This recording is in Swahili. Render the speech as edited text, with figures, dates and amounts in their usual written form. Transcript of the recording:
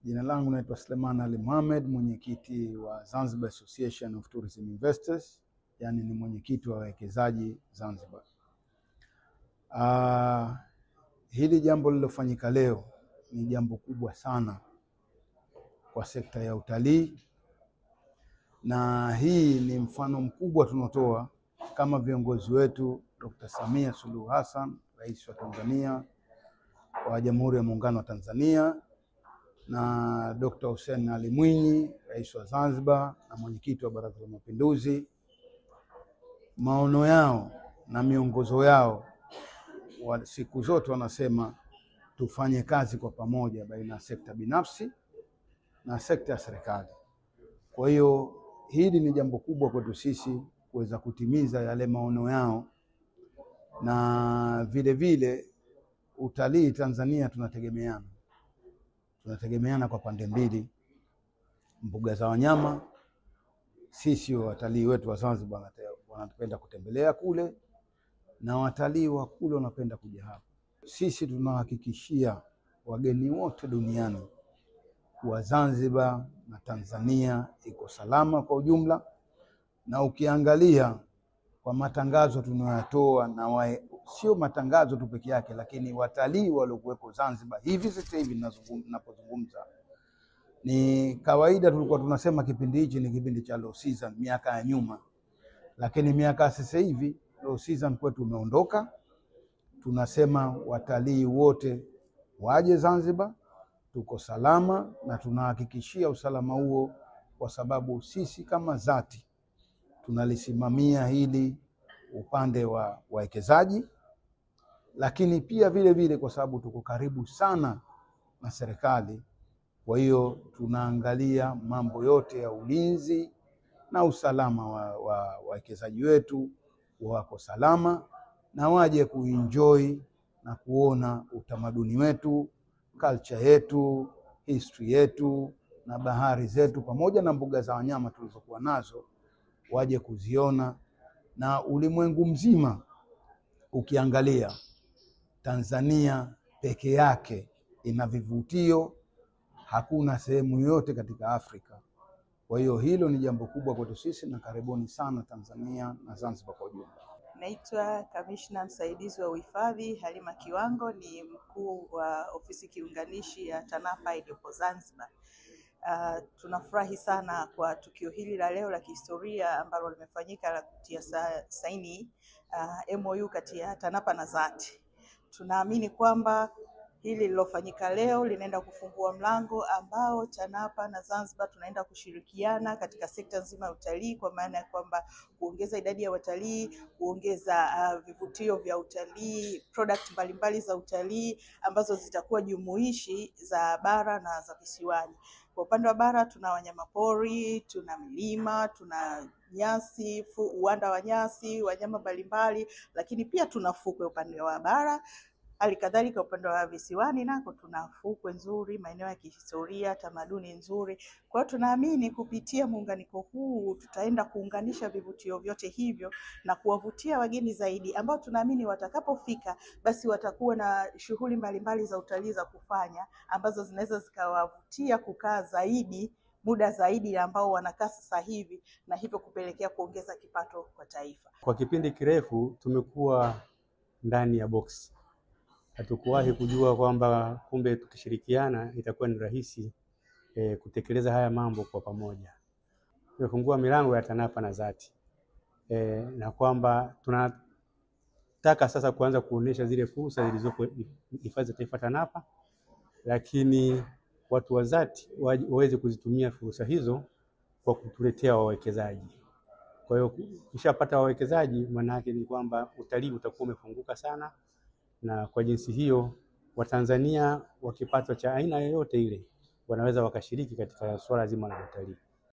Jina langu naitwa Suleiman Ali Mohamed, mwenyekiti wa Zanzibar Association of Tourism Investors, yani ni mwenyekiti wa wawekezaji Zanzibar. Hili jambo lilofanyika leo ni jambo kubwa sana kwa sekta ya utalii, na hii ni mfano mkubwa tunotoa kama viongozi wetu Dr. Samia Suluhu Hassan, Rais wa Tanzania wa Jamhuri ya Muungano wa Tanzania, na Dr. Hussein Ali Mwinyi, Rais wa Zanzibar na mwenyekiti wa Baraza la Mapinduzi. Maono yao na miongozo yao siku zote wanasema tufanye kazi kwa pamoja baina ya sekta binafsi na sekta ya serikali. Kwa hiyo hili ni jambo kubwa kwetu sisi kuweza kutimiza yale maono yao, na vile vile utalii Tanzania tunategemeana kwa pande mbili. Mbuga za wanyama, sisi watalii wetu wa Zanzibar wanapenda kutembelea kule, na watalii wa kule wanapenda kuja hapa. Sisi tunahakikishia wageni wote duniani kuwa Zanzibar na Tanzania iko salama kwa ujumla, na ukiangalia kwa matangazo tunayotoa, na sio matangazo tu peke yake, lakini watalii waliokuwepo Zanzibar hivi sasa hivi ninapozungumza, ni kawaida tulikuwa tunasema kipindi hichi ni kipindi cha low season miaka ya nyuma, lakini miaka sasa hivi low season kwetu umeondoka. Tunasema watalii wote waje Zanzibar, tuko salama, na tunahakikishia usalama huo kwa sababu sisi kama zati tunalisimamia hili upande wa wawekezaji, lakini pia vile vile kwa sababu tuko karibu sana na serikali. Kwa hiyo tunaangalia mambo yote ya ulinzi na usalama wa wawekezaji wetu wako salama, na waje kuenjoy na kuona utamaduni wetu, culture yetu, history yetu na bahari zetu pamoja na mbuga za wanyama tulizokuwa nazo, waje kuziona. Na ulimwengu mzima ukiangalia, Tanzania peke yake ina vivutio, hakuna sehemu yote katika Afrika. Kwa hiyo hilo ni jambo kubwa kwetu sisi, na karibuni sana Tanzania na Zanzibar kwa ujumla. Naitwa Kamishna Msaidizi wa Uhifadhi Halima Kiwango, ni mkuu wa ofisi kiunganishi ya TANAPA iliyopo Zanzibar. Tunafurahi sana kwa tukio hili la leo la kihistoria ambalo limefanyika la kutia saini MOU kati ya TANAPA na ZAT. Tunaamini kwamba hili lilofanyika leo linaenda kufungua mlango ambao TANAPA na Zanzibar tunaenda kushirikiana katika sekta nzima ya utalii, kwa maana ya kwamba kuongeza idadi ya watalii, kuongeza vivutio vya utalii, product mbalimbali za utalii ambazo zitakuwa jumuishi za bara na za visiwani. Kwa upande wa bara tuna wanyamapori, tuna milima, tuna nyasi, uwanda wa nyasi, wanyama mbalimbali, lakini pia tuna fukwe upande wa bara. Halikadhalika upande wa visiwani nako tuna fukwe nzuri, maeneo ya kihistoria, tamaduni nzuri. Kwa hiyo tunaamini kupitia muunganiko huu tutaenda kuunganisha vivutio vyote hivyo na kuwavutia wageni zaidi, ambao tunaamini watakapofika basi watakuwa na shughuli mbalimbali za utalii za kufanya ambazo zinaweza zikawavutia kukaa zaidi, muda zaidi ambao wanakaa sasa hivi, na hivyo kupelekea kuongeza kipato kwa taifa. Kwa kipindi kirefu tumekuwa ndani ya box. Hatukuwahi kujua kwamba kumbe tukishirikiana itakuwa ni rahisi kutekeleza haya mambo kwa pamoja. Tumefungua milango ya TANAPA na ZAT, na kwamba tunataka sasa kuanza kuonesha zile fursa zilizopo hifadhi ya taifa TANAPA, lakini watu wa ZAT waweze kuzitumia fursa hizo kwa kutuletea wawekezaji. Kwa hiyo ukishapata wawekezaji, maana yake ni kwamba utalii utakuwa umefunguka sana, na kwa jinsi hiyo Watanzania wa kipato cha aina yoyote ile wanaweza wakashiriki katika swala zima la utalii.